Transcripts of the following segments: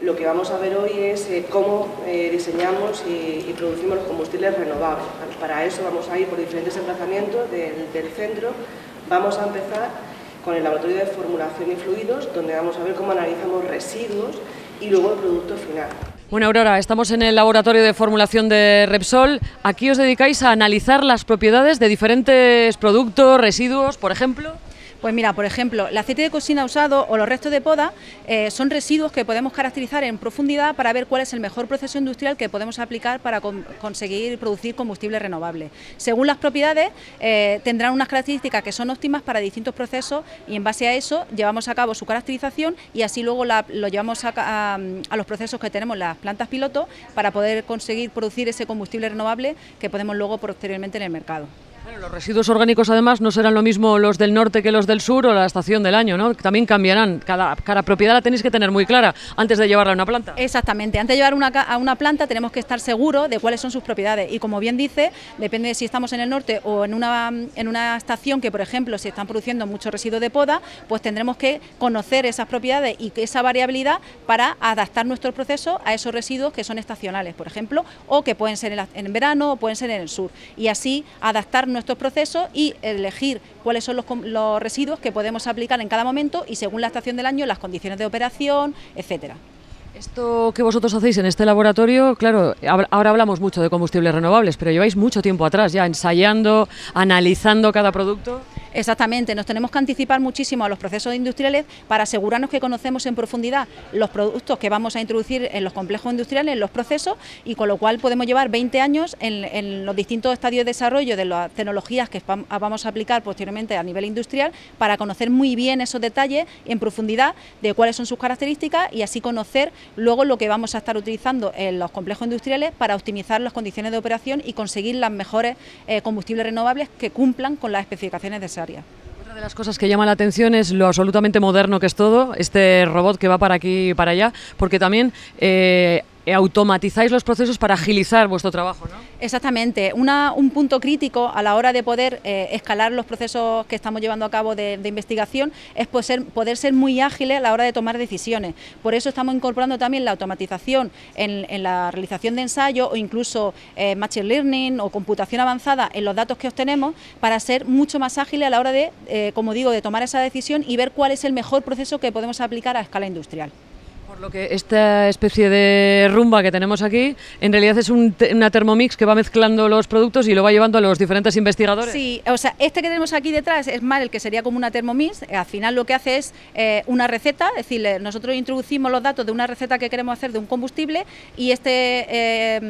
Lo que vamos a ver hoy es cómo diseñamos y producimos los combustibles renovables. Para eso vamos a ir por diferentes emplazamientos del centro. Vamos a empezar con el laboratorio de formulación y fluidos, donde vamos a ver cómo analizamos residuos y luego el producto final. Bueno, Aurora, estamos en el laboratorio de formulación de Repsol. Aquí os dedicáis a analizar las propiedades de diferentes productos, residuos, por ejemplo. Pues mira, por ejemplo, el aceite de cocina usado o los restos de poda son residuos que podemos caracterizar en profundidad para ver cuál es el mejor proceso industrial que podemos aplicar para conseguir producir combustible renovable. Según las propiedades, tendrán unas características que son óptimas para distintos procesos y en base a eso llevamos a cabo su caracterización y así luego lo llevamos a los procesos que tenemos, las plantas piloto, para poder conseguir producir ese combustible renovable que podemos luego posteriormente en el mercado. Bueno, los residuos orgánicos además no serán lo mismo los del norte que los del sur o la estación del año, ¿no? También cambiarán. Cada propiedad la tenéis que tener muy clara antes de llevarla a una planta. Exactamente, antes de llevar a una planta tenemos que estar seguros de cuáles son sus propiedades y como bien dice, depende de si estamos en el norte o en una estación que por ejemplo si están produciendo mucho residuo de poda, pues tendremos que conocer esas propiedades y esa variabilidad para adaptar nuestro proceso a esos residuos que son estacionales, por ejemplo, o que pueden ser en verano o pueden ser en el sur y así adaptar nuestros procesos y elegir cuáles son los residuos que podemos aplicar en cada momento y según la estación del año, las condiciones de operación, etcétera. Esto que vosotros hacéis en este laboratorio, claro, ahora hablamos mucho de combustibles renovables, pero lleváis mucho tiempo atrás ya ensayando, analizando cada producto. Exactamente, nos tenemos que anticipar muchísimo a los procesos industriales para asegurarnos que conocemos en profundidad los productos que vamos a introducir en los complejos industriales, en los procesos, y con lo cual podemos llevar 20 años en los distintos estadios de desarrollo de las tecnologías que vamos a aplicar posteriormente a nivel industrial para conocer muy bien esos detalles en profundidad de cuáles son sus características y así conocer luego lo que vamos a estar utilizando en los complejos industriales para optimizar las condiciones de operación y conseguir las mejores combustibles renovables que cumplan con las especificaciones necesarias. Otra de las cosas que llama la atención es lo absolutamente moderno que es todo, este robot que va para aquí y para allá, porque también automatizáis los procesos para agilizar vuestro trabajo, ¿no? Exactamente, un punto crítico a la hora de poder escalar los procesos que estamos llevando a cabo de investigación es poder ser muy ágiles a la hora de tomar decisiones. Por eso estamos incorporando también la automatización en la realización de ensayos o incluso machine learning o computación avanzada en los datos que obtenemos para ser mucho más ágiles a la hora de, como digo, de tomar esa decisión y ver cuál es el mejor proceso que podemos aplicar a escala industrial. Por lo que esta especie de rumba que tenemos aquí, en realidad es una Thermomix que va mezclando los productos y lo va llevando a los diferentes investigadores. Sí, o sea, este que tenemos aquí detrás es más el que sería como una Thermomix. Al final lo que hace es una receta, es decir, nosotros introducimos los datos de una receta que queremos hacer de un combustible y este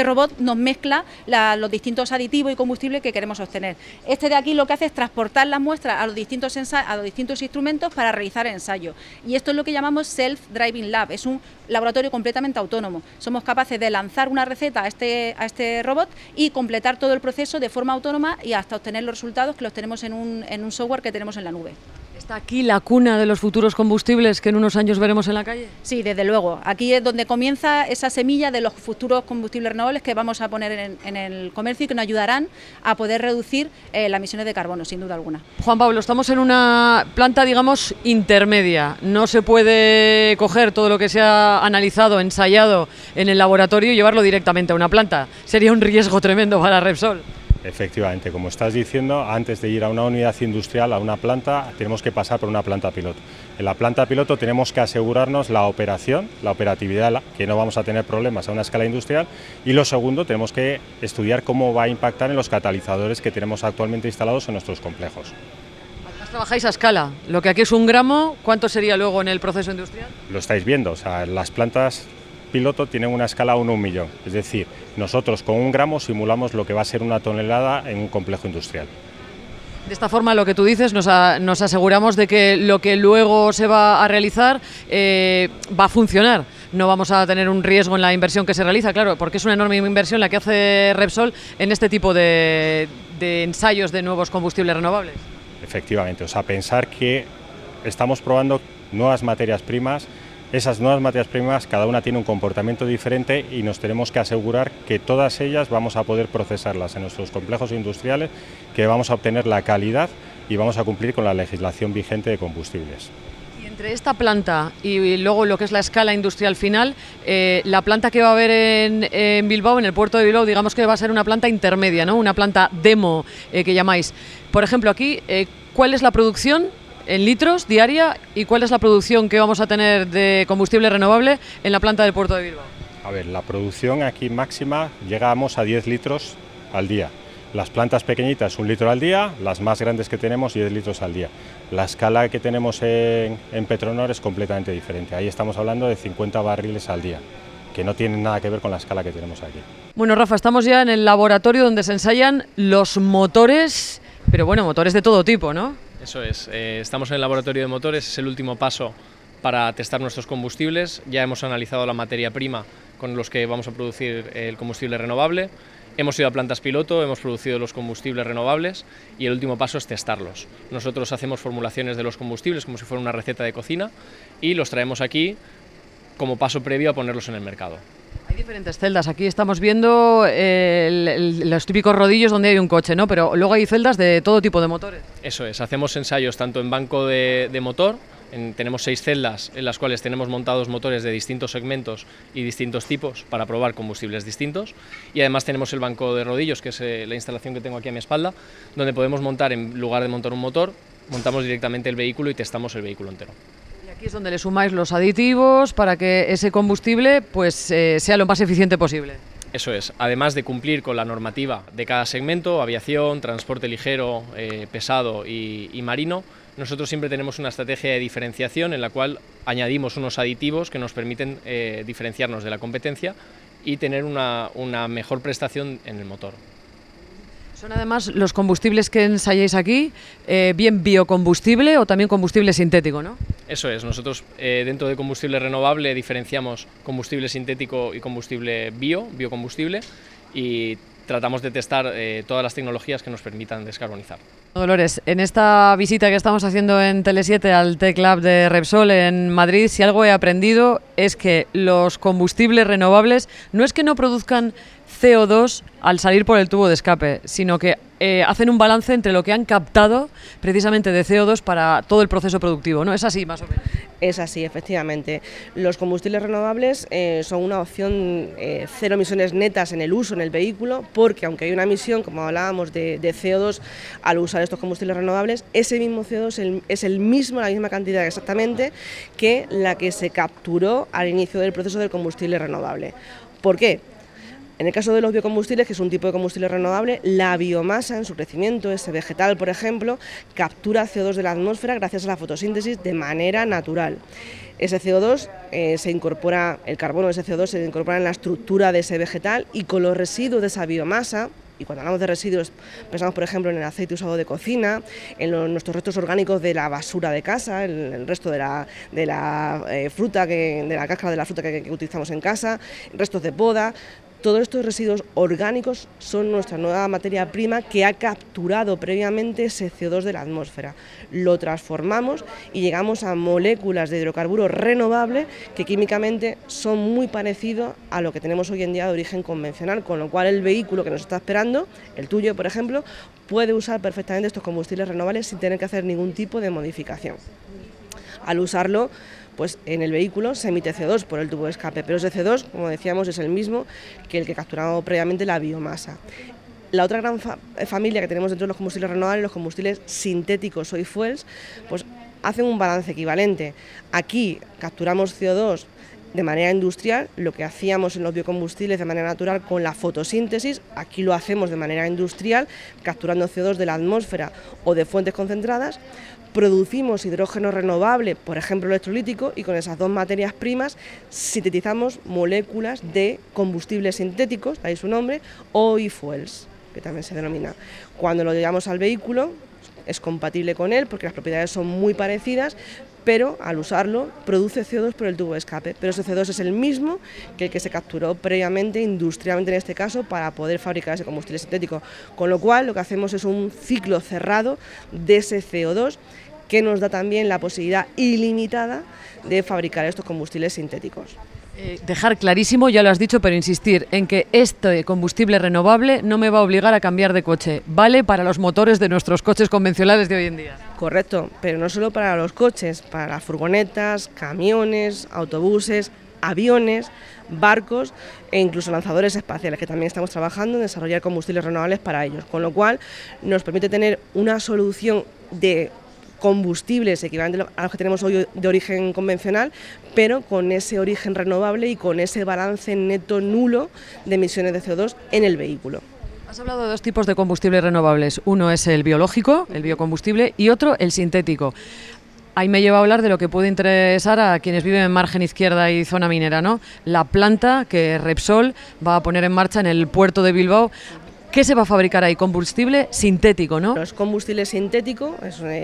robot nos mezcla los distintos aditivos y combustibles que queremos obtener. Este de aquí lo que hace es transportar las muestras a los distintos instrumentos para realizar ensayos. Y esto es lo que llamamos Self-Driving Lab, es un laboratorio completamente autónomo. Somos capaces de lanzar una receta a este robot y completar todo el proceso de forma autónoma y hasta obtener los resultados que los tenemos en un software que tenemos en la nube. ¿Está aquí la cuna de los futuros combustibles que en unos años veremos en la calle? Sí, desde luego. Aquí es donde comienza esa semilla de los futuros combustibles renovables que vamos a poner en el comercio y que nos ayudarán a poder reducir las emisiones de carbono, sin duda alguna. Juan Pablo, estamos en una planta, digamos, intermedia. No se puede coger todo lo que se ha analizado, ensayado en el laboratorio y llevarlo directamente a una planta. Sería un riesgo tremendo para Repsol. Efectivamente, como estás diciendo, antes de ir a una unidad industrial, a una planta, tenemos que pasar por una planta piloto. En la planta piloto tenemos que asegurarnos la operación, la operatividad, que no vamos a tener problemas a una escala industrial, y lo segundo, tenemos que estudiar cómo va a impactar en los catalizadores que tenemos actualmente instalados en nuestros complejos. Además trabajáis a escala, lo que aquí es 1 gramo, ¿cuánto sería luego en el proceso industrial? Lo estáis viendo, o sea, las plantas piloto tienen una escala 1 a 1 millón, es decir, nosotros con 1 gramo simulamos lo que va a ser 1 tonelada en un complejo industrial. De esta forma, lo que tú dices, nos aseguramos de que lo que luego se va a realizar va a funcionar. No vamos a tener un riesgo en la inversión que se realiza, claro, porque es una enorme inversión la que hace Repsol en este tipo de ensayos de nuevos combustibles renovables. Efectivamente, o sea, pensar que estamos probando nuevas materias primas. Esas nuevas materias primas, cada una tiene un comportamiento diferente y nos tenemos que asegurar que todas ellas vamos a poder procesarlas en nuestros complejos industriales, que vamos a obtener la calidad y vamos a cumplir con la legislación vigente de combustibles. Y Entre esta planta y luego lo que es la escala industrial final, la planta que va a haber en Bilbao, en el puerto de Bilbao, digamos que va a ser una planta intermedia, ¿no? Una planta demo que llamáis. Por ejemplo, aquí, ¿cuál es la producción en litros diaria y cuál es la producción que vamos a tener de combustible renovable en la planta del puerto de Bilbao? A ver, la producción aquí máxima llegamos a 10 litros al día. Las plantas pequeñitas 1 litro al día, las más grandes que tenemos 10 litros al día. La escala que tenemos en Petronor es completamente diferente, ahí estamos hablando de 50 barriles al día, que no tienen nada que ver con la escala que tenemos aquí. Bueno, Rafa, estamos ya en el laboratorio donde se ensayan los motores, pero bueno, motores de todo tipo, ¿no? Eso es, estamos en el laboratorio de motores, es el último paso para testar nuestros combustibles. Ya hemos analizado la materia prima con los que vamos a producir el combustible renovable. Hemos ido a plantas piloto, hemos producido los combustibles renovables y el último paso es testarlos. Nosotros hacemos formulaciones de los combustibles como si fuera una receta de cocina y los traemos aquí como paso previo a ponerlos en el mercado. Hay diferentes celdas, aquí estamos viendo los típicos rodillos donde hay un coche, ¿no? Pero luego hay celdas de todo tipo de motores. Eso es, hacemos ensayos tanto en banco de motor. Tenemos 6 celdas en las cuales tenemos montados motores de distintos segmentos y distintos tipos para probar combustibles distintos, y además tenemos el banco de rodillos, que es la instalación que tengo aquí a mi espalda, donde podemos montar, en lugar de montar un motor, montamos directamente el vehículo y testamos el vehículo entero. Y aquí es donde le sumáis los aditivos para que ese combustible pues sea lo más eficiente posible. Eso es, además de cumplir con la normativa de cada segmento, aviación, transporte ligero, pesado y marino, nosotros siempre tenemos una estrategia de diferenciación en la cual añadimos unos aditivos que nos permiten diferenciarnos de la competencia y tener una mejor prestación en el motor. Son además los combustibles que ensayáis aquí, bien biocombustible o también combustible sintético, ¿no? Eso es, nosotros dentro de combustible renovable diferenciamos combustible sintético y combustible biocombustible, y tratamos de testar todas las tecnologías que nos permitan descarbonizar. Dolores, en esta visita que estamos haciendo en Tele7 al Tech Lab de Repsol en Madrid, si algo he aprendido es que los combustibles renovables no es que no produzcan CO2 al salir por el tubo de escape, sino que hacen un balance entre lo que han captado precisamente de CO2 para todo el proceso productivo, ¿no? ¿Es así más o menos? Es así, efectivamente. Los combustibles renovables son una opción cero emisiones netas en el uso en el vehículo, porque aunque hay una emisión, como hablábamos, de CO2 al usar estos combustibles renovables, ese mismo CO2 es la misma cantidad exactamente que la que se capturó al inicio del proceso del combustible renovable. ¿Por qué? En el caso de los biocombustibles, que es un tipo de combustible renovable, la biomasa en su crecimiento, ese vegetal, por ejemplo, captura CO2 de la atmósfera gracias a la fotosíntesis de manera natural. Ese CO2 se incorpora, el carbono de ese CO2 se incorpora en la estructura de ese vegetal, y con los residuos de esa biomasa, y cuando hablamos de residuos pensamos por ejemplo en el aceite usado de cocina, en nuestros restos orgánicos de la basura de casa, el resto de la fruta, de la cáscara de la fruta que utilizamos en casa, restos de poda. Todos estos residuos orgánicos son nuestra nueva materia prima que ha capturado previamente ese CO2 de la atmósfera. Lo transformamos y llegamos a moléculas de hidrocarburo renovable que químicamente son muy parecidos a lo que tenemos hoy en día de origen convencional, con lo cual el vehículo que nos está esperando, el tuyo por ejemplo, puede usar perfectamente estos combustibles renovables sin tener que hacer ningún tipo de modificación. Al usarlo, pues en el vehículo se emite CO2 por el tubo de escape, pero ese CO2, como decíamos, es el mismo que el que capturaba previamente la biomasa. La otra gran familia que tenemos dentro de los combustibles renovables, los combustibles sintéticos o e-fuels, pues hacen un balance equivalente. Aquí capturamos CO2 de manera industrial, lo que hacíamos en los biocombustibles de manera natural con la fotosíntesis, aquí lo hacemos de manera industrial, capturando CO2 de la atmósfera o de fuentes concentradas. Producimos hidrógeno renovable, por ejemplo electrolítico, y con esas dos materias primas sintetizamos moléculas de combustibles sintéticos, ahí su nombre, o e-fuels, que también se denomina. Cuando lo llevamos al vehículo es compatible con él porque las propiedades son muy parecidas, pero al usarlo produce CO2 por el tubo de escape, pero ese CO2 es el mismo que el que se capturó previamente, industrialmente en este caso, para poder fabricar ese combustible sintético, con lo cual lo que hacemos es un ciclo cerrado de ese CO2 que nos da también la posibilidad ilimitada de fabricar estos combustibles sintéticos. Dejar clarísimo, ya lo has dicho, pero insistir en que este combustible renovable no me va a obligar a cambiar de coche, vale para los motores de nuestros coches convencionales de hoy en día. Correcto, pero no solo para los coches, para las furgonetas, camiones, autobuses, aviones, barcos e incluso lanzadores espaciales, que también estamos trabajando en desarrollar combustibles renovables para ellos, con lo cual nos permite tener una solución de combustibles equivalentes a los que tenemos hoy de origen convencional, pero con ese origen renovable y con ese balance neto nulo de emisiones de CO2 en el vehículo. Has hablado de dos tipos de combustibles renovables, uno es el biológico, el biocombustible, y otro el sintético. Ahí me lleva a hablar de lo que puede interesar a quienes viven en margen izquierda y zona minera, ¿no? La planta que Repsol va a poner en marcha en el puerto de Bilbao. ¿Qué se va a fabricar ahí? Combustible sintético, ¿no? Es combustible sintético,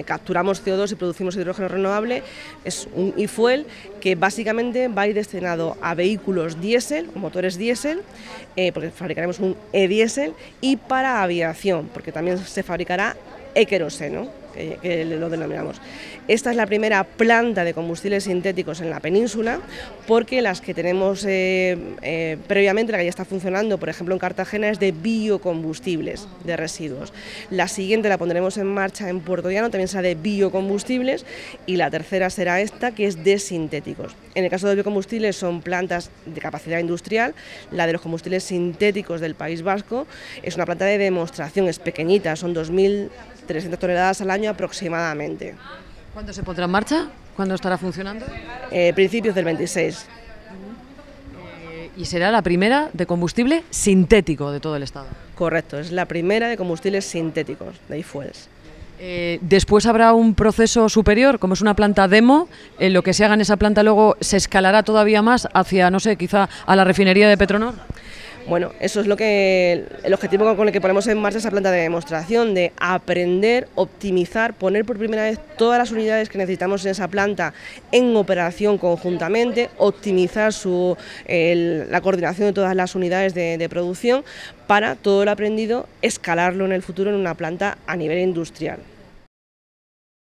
capturamos CO2 y producimos hidrógeno renovable, es un e-fuel que básicamente va a ir destinado a vehículos diésel, motores diésel, porque fabricaremos un e-diésel, y para aviación, porque también se fabricará e-queroseno, que lo denominamos. Esta es la primera planta de combustibles sintéticos en la península, porque las que tenemos previamente, la que ya está funcionando, por ejemplo en Cartagena, es de biocombustibles, de residuos. La siguiente la pondremos en marcha en Puerto Llano, también será de biocombustibles, y la tercera será esta, que es de sintéticos. En el caso de biocombustibles son plantas de capacidad industrial. La de los combustibles sintéticos del País Vasco es una planta de demostración, es pequeñita, son 2.300 toneladas al año aproximadamente. ¿Cuándo se pondrá en marcha? ¿Cuándo estará funcionando? Principios del 26. Y será la primera de combustible sintético de todo el estado. Correcto, es la primera de combustibles sintéticos, de e-fuels. Después habrá un proceso superior, como es una planta demo, lo que se haga en esa planta luego se escalará todavía más hacia, no sé, quizá a la refinería de Petronor. Bueno, eso es el objetivo con el que ponemos en marcha esa planta de demostración, de aprender, optimizar, poner por primera vez todas las unidades que necesitamos en esa planta en operación conjuntamente, optimizar la coordinación de todas las unidades de producción para todo lo aprendido escalarlo en el futuro en una planta a nivel industrial.